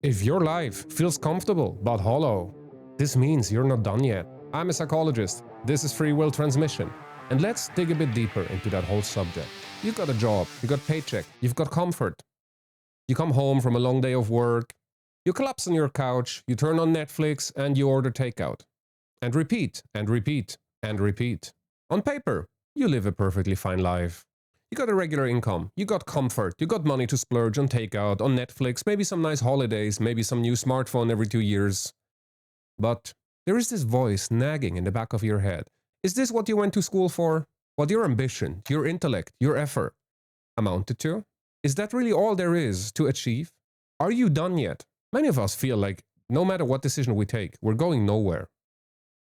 If your life feels comfortable but hollow, this means you're not done yet. I'm a psychologist. This is Free Will Transmission. And let's dig a bit deeper into that whole subject. You've got a job, you've got paycheck, you've got comfort. You come home from a long day of work, you collapse on your couch, you turn on Netflix and you order takeout. And repeat, and repeat, and repeat. On paper, you live a perfectly fine life. You got a regular income, you got comfort, you got money to splurge on takeout, on Netflix, maybe some nice holidays, maybe some new smartphone every 2 years. But there is this voice nagging in the back of your head. Is this what you went to school for? What your ambition, your intellect, your effort amounted to? Is that really all there is to achieve? Are you done yet? Many of us feel like no matter what decision we take, we're going nowhere.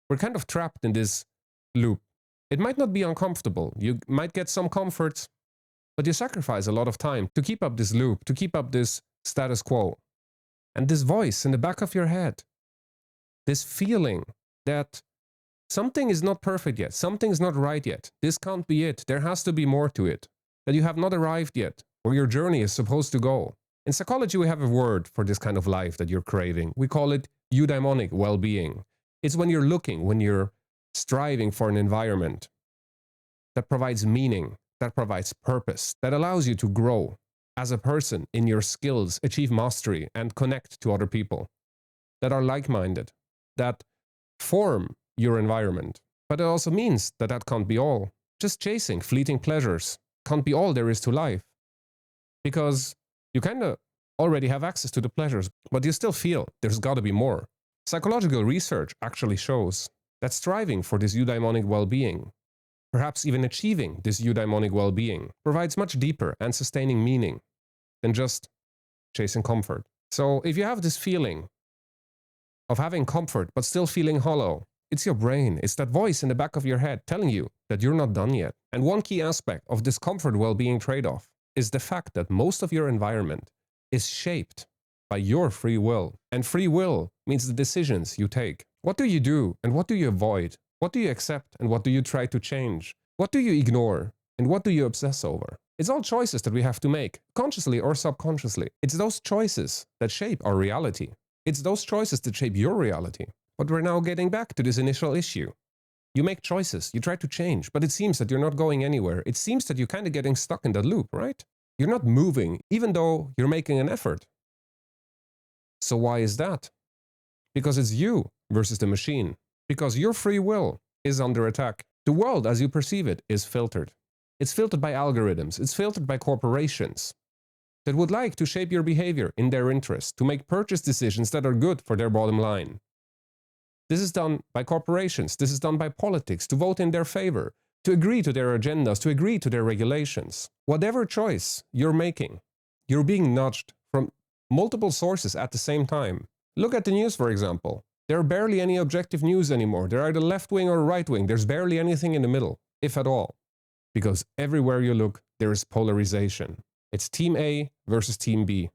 We're kind of trapped in this loop. It might not be uncomfortable. You might get some comforts, but you sacrifice a lot of time to keep up this loop, to keep up this status quo. And this voice in the back of your head, this feeling that something is not perfect yet, something's not right yet, this can't be it, there has to be more to it, that you have not arrived yet, where your journey is supposed to go. In psychology, we have a word for this kind of life that you're craving. We call it eudaimonic well-being. It's when you're looking, when you're striving for an environment that provides meaning, that provides purpose, that allows you to grow as a person in your skills, achieve mastery, and connect to other people that are like-minded, that form your environment. But it also means that that can't be all. Just chasing fleeting pleasures can't be all there is to life. Because you kind of already have access to the pleasures, but you still feel there's got to be more. Psychological research actually shows that striving for this eudaimonic well-being, perhaps even achieving this eudaimonic well-being, provides much deeper and sustaining meaning than just chasing comfort. So if you have this feeling of having comfort but still feeling hollow, it's your brain, it's that voice in the back of your head telling you that you're not done yet. And one key aspect of this comfort well-being trade-off is the fact that most of your environment is shaped by your free will. And free will means the decisions you take. What do you do and what do you avoid? What do you accept and what do you try to change? What do you ignore and what do you obsess over? It's all choices that we have to make, consciously or subconsciously. It's those choices that shape our reality. It's those choices that shape your reality. But we're now getting back to this initial issue. You make choices, you try to change, but it seems that you're not going anywhere. It seems that you're kind of getting stuck in that loop, right? You're not moving, even though you're making an effort. So why is that? Because it's you versus the machine. Because your free will is under attack. The world as you perceive it is filtered. It's filtered by algorithms. It's filtered by corporations that would like to shape your behavior in their interest, to make purchase decisions that are good for their bottom line. This is done by corporations. This is done by politics to vote in their favor, to agree to their agendas, to agree to their regulations. Whatever choice you're making, you're being nudged from multiple sources at the same time. Look at the news, for example. There are barely any objective news anymore. They're either left-wing or right-wing. There's barely anything in the middle, if at all. Because everywhere you look, there is polarization. It's Team A versus Team B.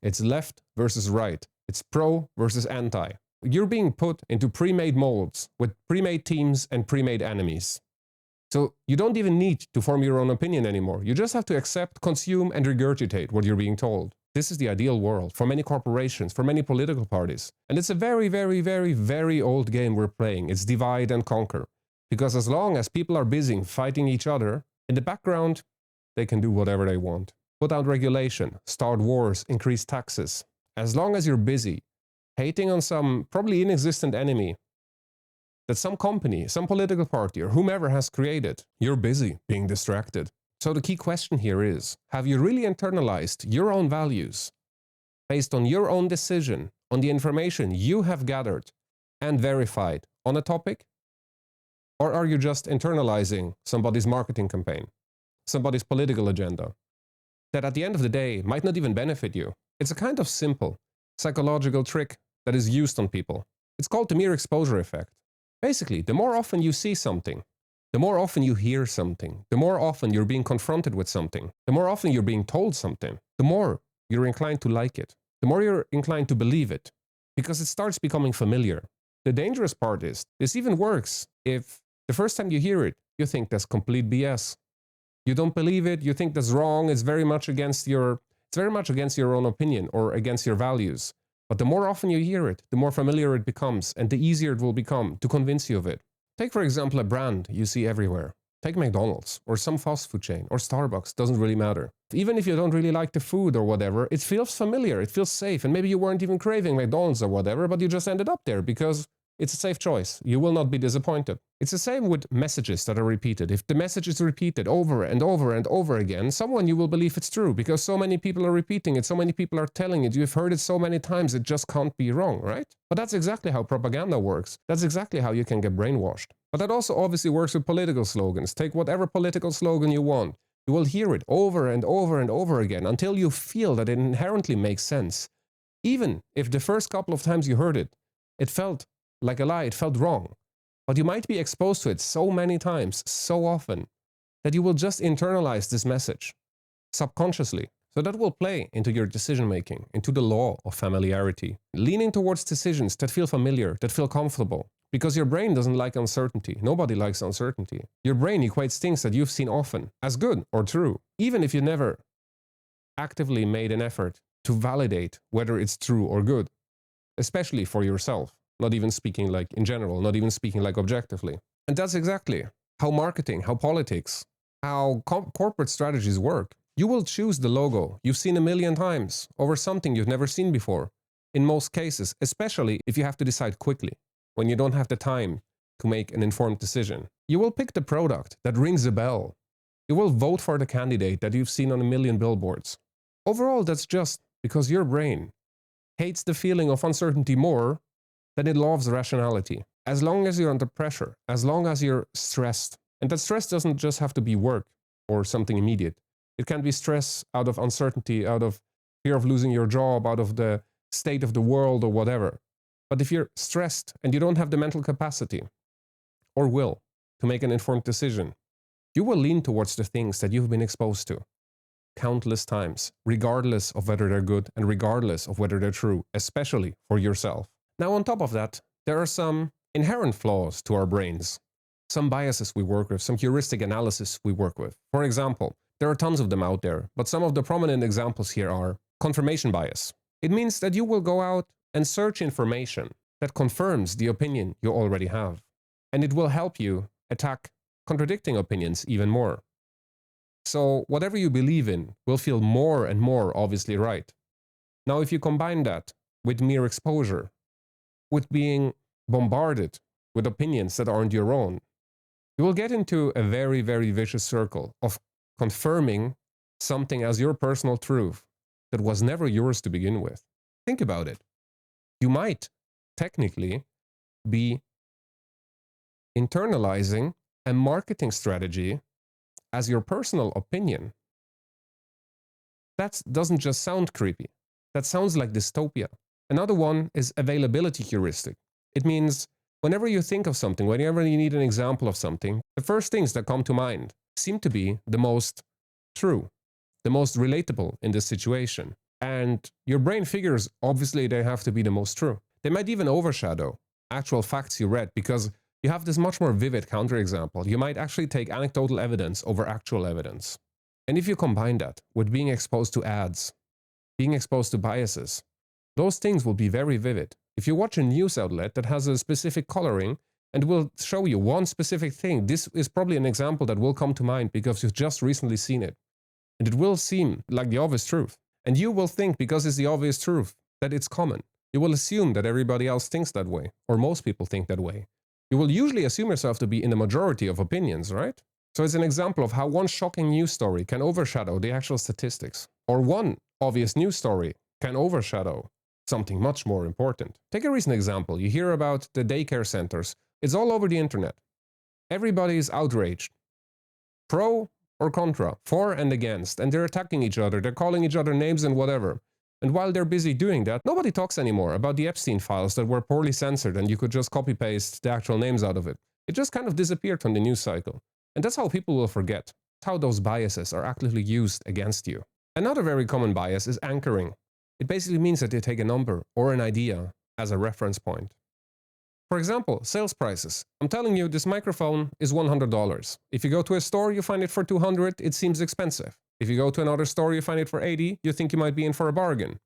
It's left versus right. It's pro versus anti. You're being put into pre-made molds with pre-made teams and pre-made enemies. So you don't even need to form your own opinion anymore. You just have to accept, consume, and regurgitate what you're being told. This is the ideal world for many corporations, for many political parties. And it's a very, very, very, very old game we're playing. It's divide and conquer. Because as long as people are busy fighting each other, in the background, they can do whatever they want. Put out regulation, start wars, increase taxes. As long as you're busy hating on some probably inexistent enemy that some company, some political party, or whomever has created, you're busy being distracted. So the key question here is, have you really internalized your own values based on your own decision, on the information you have gathered and verified on a topic? Or are you just internalizing somebody's marketing campaign, somebody's political agenda, that at the end of the day might not even benefit you? It's a kind of simple psychological trick that is used on people. It's called the mere exposure effect. Basically, the more often you see something, the more often you hear something, the more often you're being confronted with something, the more often you're being told something, the more you're inclined to like it, the more you're inclined to believe it, because it starts becoming familiar. The dangerous part is, this even works if the first time you hear it, you think that's complete BS. You don't believe it, you think that's wrong, it's very much against your own opinion or against your values. But the more often you hear it, the more familiar it becomes, and the easier it will become to convince you of it. Take, for example, a brand you see everywhere. Take McDonald's, or some fast food chain, or Starbucks, doesn't really matter. Even if you don't really like the food or whatever, it feels familiar, it feels safe, and maybe you weren't even craving McDonald's or whatever, but you just ended up there because it's a safe choice. You will not be disappointed. It's the same with messages that are repeated. If the message is repeated over and over and over again, someone you will believe it's true because so many people are repeating it, so many people are telling it, you've heard it so many times, it just can't be wrong, right? But that's exactly how propaganda works. That's exactly how you can get brainwashed. But that also obviously works with political slogans. Take whatever political slogan you want. You will hear it over and over and over again until you feel that it inherently makes sense. Even if the first couple of times you heard it, it felt like a lie, it felt wrong. But you might be exposed to it so many times, so often, that you will just internalize this message subconsciously. So that will play into your decision making, into the law of familiarity, leaning towards decisions that feel familiar, that feel comfortable. Because your brain doesn't like uncertainty. Nobody likes uncertainty. Your brain equates things that you've seen often as good or true, even if you never actively made an effort to validate whether it's true or good, especially for yourself. Not even speaking like in general, not even speaking like objectively. And that's exactly how marketing, how politics, how corporate strategies work. You will choose the logo you've seen a million times over something you've never seen before, in most cases, especially if you have to decide quickly, when you don't have the time to make an informed decision. You will pick the product that rings a bell. You will vote for the candidate that you've seen on a million billboards. Overall, that's just because your brain hates the feeling of uncertainty more than it loves rationality. As long as you're under pressure, as long as you're stressed, and that stress doesn't just have to be work or something immediate. It can be stress out of uncertainty, out of fear of losing your job, out of the state of the world or whatever. But if you're stressed and you don't have the mental capacity or will to make an informed decision, you will lean towards the things that you've been exposed to countless times, regardless of whether they're good and regardless of whether they're true, especially for yourself. Now, on top of that, there are some inherent flaws to our brains, some biases we work with, some heuristic analysis we work with. For example, there are tons of them out there, but some of the prominent examples here are confirmation bias. It means that you will go out and search information that confirms the opinion you already have, and it will help you attack contradicting opinions even more. So whatever you believe in will feel more and more obviously right. Now, if you combine that with mere exposure, with being bombarded with opinions that aren't your own, you will get into a very, very vicious circle of confirming something as your personal truth that was never yours to begin with. Think about it. You might technically be internalizing a marketing strategy as your personal opinion. That doesn't just sound creepy. That sounds like dystopia. Another one is availability heuristic. It means whenever you think of something, whenever you need an example of something, the first things that come to mind seem to be the most true, the most relatable in this situation. And your brain figures, obviously, they have to be the most true. They might even overshadow actual facts you read because you have this much more vivid counterexample. You might actually take anecdotal evidence over actual evidence. And if you combine that with being exposed to ads, being exposed to biases, those things will be very vivid. If you watch a news outlet that has a specific coloring and will show you one specific thing, this is probably an example that will come to mind because you've just recently seen it. And it will seem like the obvious truth. And you will think, because it's the obvious truth, that it's common. You will assume that everybody else thinks that way, or most people think that way. You will usually assume yourself to be in the majority of opinions, right? So it's an example of how one shocking news story can overshadow the actual statistics, or one obvious news story can overshadow something much more important. Take a recent example. You hear about the daycare centers. It's all over the internet. Everybody is outraged. Pro or contra, for and against, and they're attacking each other. They're calling each other names and whatever. And while they're busy doing that, nobody talks anymore about the Epstein files that were poorly censored and you could just copy-paste the actual names out of it. It just kind of disappeared from the news cycle. And that's how people will forget how those biases are actively used against you. Another very common bias is anchoring. It basically means that they take a number or an idea as a reference point. For example, sales prices. I'm telling you, this microphone is $100. If you go to a store, you find it for $200, it seems expensive. If you go to another store, you find it for $80, you think you might be in for a bargain.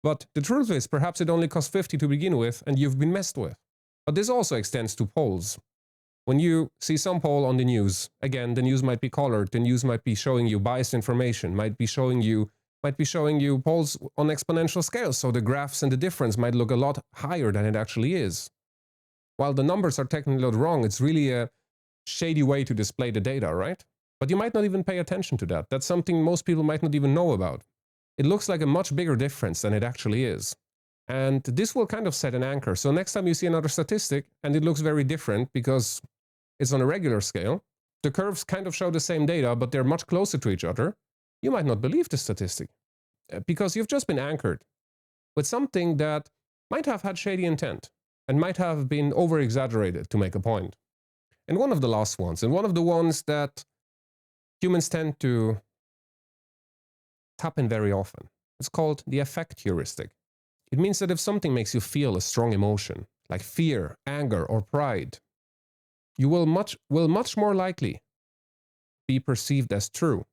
But the truth is, perhaps it only cost 50 to begin with, and you've been messed with. But this also extends to polls. When you see some poll on the news, again, the news might be colored, the news might be showing you biased information, might be showing you polls on exponential scales, so the graphs and the difference might look a lot higher than it actually is. While the numbers are technically not wrong, it's really a shady way to display the data, right? But you might not even pay attention to that. That's something most people might not even know about. It looks like a much bigger difference than it actually is. And this will kind of set an anchor. So next time you see another statistic and it looks very different because it's on a regular scale, the curves kind of show the same data, but they're much closer to each other, you might not believe the statistic because you've just been anchored with something that might have had shady intent and might have been over-exaggerated to make a point. And one of the last ones, and one of the ones that humans tend to tap in very often, it's called the affect heuristic. It means that if something makes you feel a strong emotion, like fear, anger, or pride, you will much more likely be perceived as true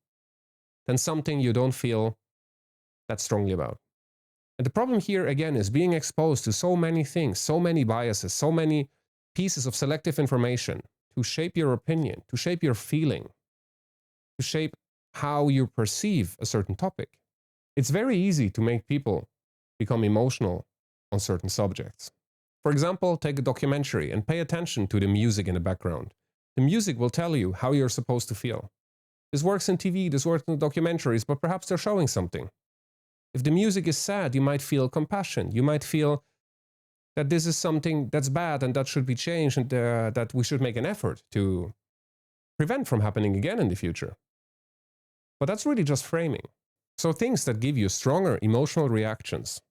than something you don't feel that strongly about. And the problem here, again, is being exposed to so many things, so many biases, so many pieces of selective information to shape your opinion, to shape your feeling, to shape how you perceive a certain topic. It's very easy to make people become emotional on certain subjects. For example, take a documentary and pay attention to the music in the background. The music will tell you how you're supposed to feel. This works in TV, this works in documentaries, but perhaps they're showing something. If the music is sad, you might feel compassion. You might feel that this is something that's bad and that should be changed and that we should make an effort to prevent from happening again in the future. But that's really just framing. So things that give you stronger emotional reactions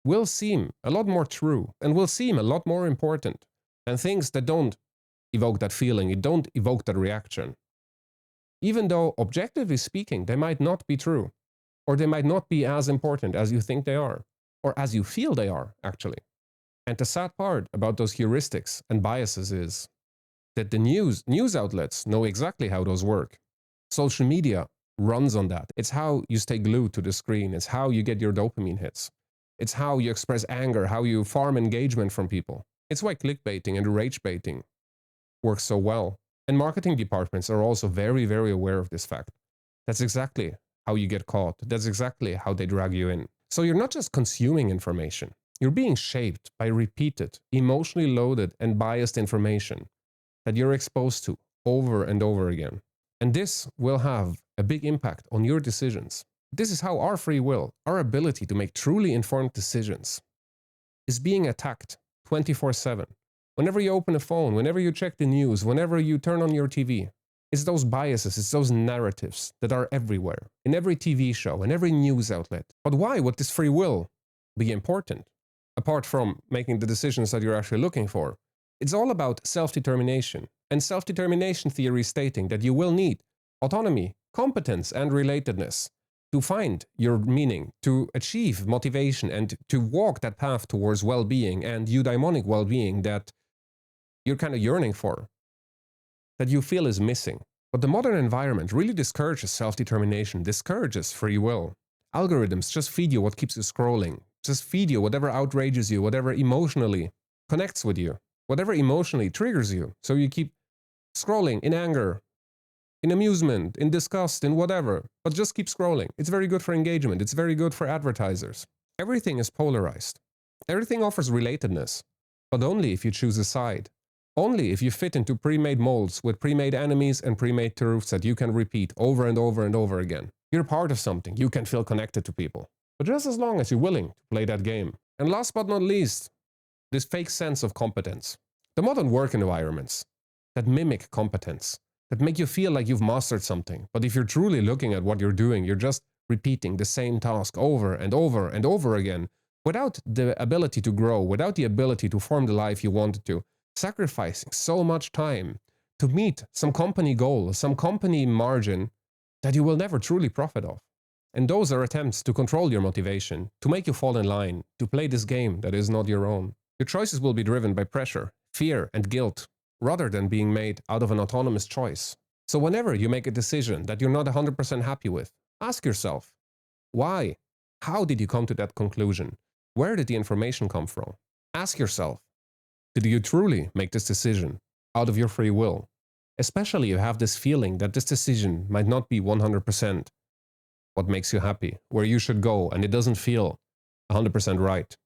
will seem a lot more true and will seem a lot more important than things that don't evoke that feeling, it don't evoke that reaction. Even though, objectively speaking, they might not be true, or they might not be as important as you think they are, or as you feel they are, actually. And the sad part about those heuristics and biases is that the news outlets know exactly how those work. Social media runs on that. It's how you stay glued to the screen. It's how you get your dopamine hits. It's how you express anger, how you farm engagement from people. It's why clickbaiting and rage baiting works so well. And marketing departments are also very, very aware of this fact. That's exactly how you get caught. That's exactly how they drag you in. So you're not just consuming information. You're being shaped by repeated, emotionally loaded and biased information that you're exposed to over and over again. And this will have a big impact on your decisions. This is how our free will, our ability to make truly informed decisions, is being attacked 24/7. Whenever you open a phone, whenever you check the news, whenever you turn on your TV, it's those biases, it's those narratives that are everywhere, in every TV show, in every news outlet. But why would this free will be important? Apart from making the decisions that you're actually looking for, it's all about self-determination. And self-determination theory stating that you will need autonomy, competence, and relatedness to find your meaning, to achieve motivation, and to walk that path towards well-being and eudaimonic well-being that you're kind of yearning for, that you feel is missing. But the modern environment really discourages self-determination, discourages free will. Algorithms just feed you what keeps you scrolling, just feed you whatever outrages you, whatever emotionally connects with you, whatever emotionally triggers you. So you keep scrolling in anger, in amusement, in disgust, in whatever, but just keep scrolling. It's very good for engagement. It's very good for advertisers. Everything is polarized. Everything offers relatedness, but only if you choose a side. Only if you fit into pre-made molds with pre-made enemies and pre-made truths that you can repeat over and over and over again. You're part of something. You can feel connected to people. But just as long as you're willing to play that game. And last but not least, this fake sense of competence. The modern work environments that mimic competence, that make you feel like you've mastered something. But if you're truly looking at what you're doing, you're just repeating the same task over and over and over again without the ability to grow, without the ability to form the life you wanted to, sacrificing so much time to meet some company goal, some company margin that you will never truly profit off. And those are attempts to control your motivation, to make you fall in line, to play this game that is not your own. Your choices will be driven by pressure, fear, and guilt, rather than being made out of an autonomous choice. So whenever you make a decision that you're not 100% happy with, ask yourself, why? How did you come to that conclusion? Where did the information come from? Ask yourself, did you truly make this decision out of your free will? Especially if you have this feeling that this decision might not be 100% what makes you happy, where you should go, and it doesn't feel 100% right.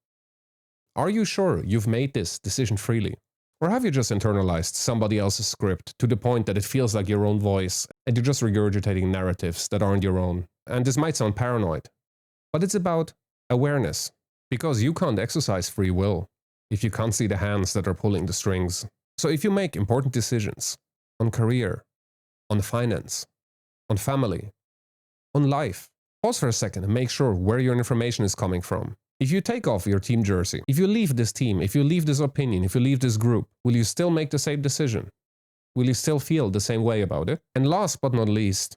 Are you sure you've made this decision freely? Or have you just internalized somebody else's script to the point that it feels like your own voice and you're just regurgitating narratives that aren't your own? And this might sound paranoid, but it's about awareness, because you can't exercise free will if you can't see the hands that are pulling the strings. So if you make important decisions on career, on finance, on family, on life, pause for a second and make sure where your information is coming from. If you take off your team jersey, if you leave this team, if you leave this opinion, if you leave this group, will you still make the same decision? Will you still feel the same way about it? And last but not least,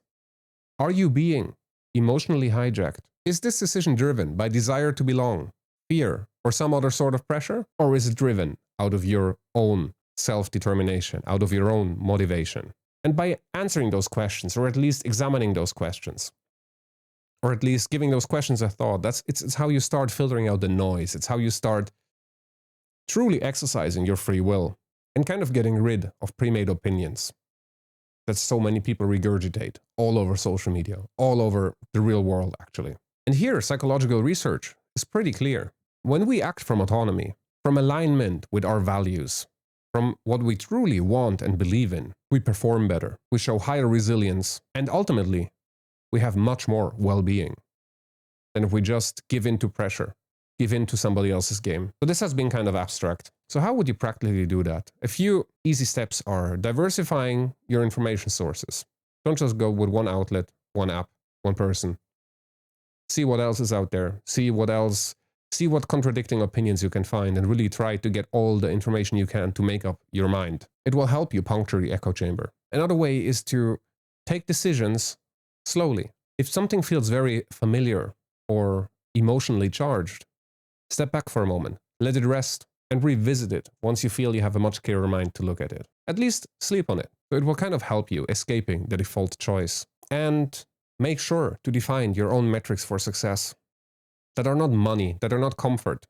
are you being emotionally hijacked? Is this decision driven by desire to belong, fear, or some other sort of pressure? Or is it driven out of your own self-determination, out of your own motivation? And by answering those questions, or at least examining those questions, or at least giving those questions a thought, it's how you start filtering out the noise. It's how you start truly exercising your free will and kind of getting rid of pre-made opinions that so many people regurgitate all over social media, all over the real world, actually. And here, psychological research is pretty clear. When we act from autonomy, from alignment with our values, from what we truly want and believe in, we perform better, we show higher resilience, and ultimately, we have much more well-being than if we just give in to pressure, give in to somebody else's game. So this has been kind of abstract. So how would you practically do that? A few easy steps are diversifying your information sources. Don't just go with one outlet, one app, one person. See what else is out there. See what contradicting opinions you can find, and really try to get all the information you can to make up your mind. It will help you puncture the echo chamber. Another way is to take decisions slowly. If something feels very familiar or emotionally charged, step back for a moment, let it rest, and revisit it once you feel you have a much clearer mind to look at it. At least sleep on it. So it will kind of help you escaping the default choice. And make sure to define your own metrics for success that are not money, that are not comfort,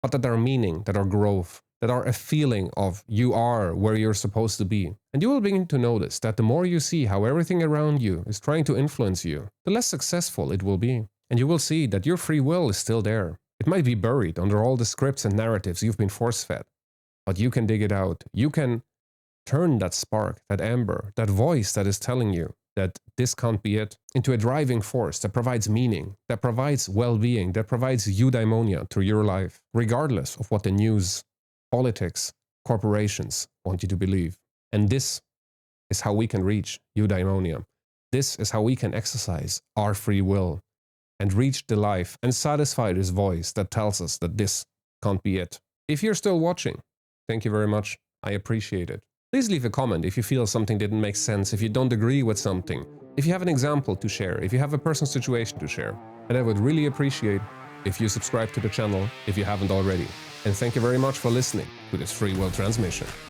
but that are meaning, that are growth, that are a feeling of you are where you're supposed to be. And you will begin to notice that the more you see how everything around you is trying to influence you, the less successful it will be. And you will see that your free will is still there. It might be buried under all the scripts and narratives you've been force-fed, but you can dig it out. You can turn that spark, that ember, that voice that is telling you that this can't be it, into a driving force that provides meaning, that provides well-being, that provides eudaimonia to your life, regardless of what the news, politics, corporations want you to believe. And this is how we can reach eudaimonia. This is how we can exercise our free will and reach the life and satisfy this voice that tells us that this can't be it. If you're still watching, thank you very much. I appreciate it. Please leave a comment if you feel something didn't make sense, if you don't agree with something, if you have an example to share, if you have a personal situation to share. And I would really appreciate if you subscribe to the channel if you haven't already. And thank you very much for listening to this free will transmission.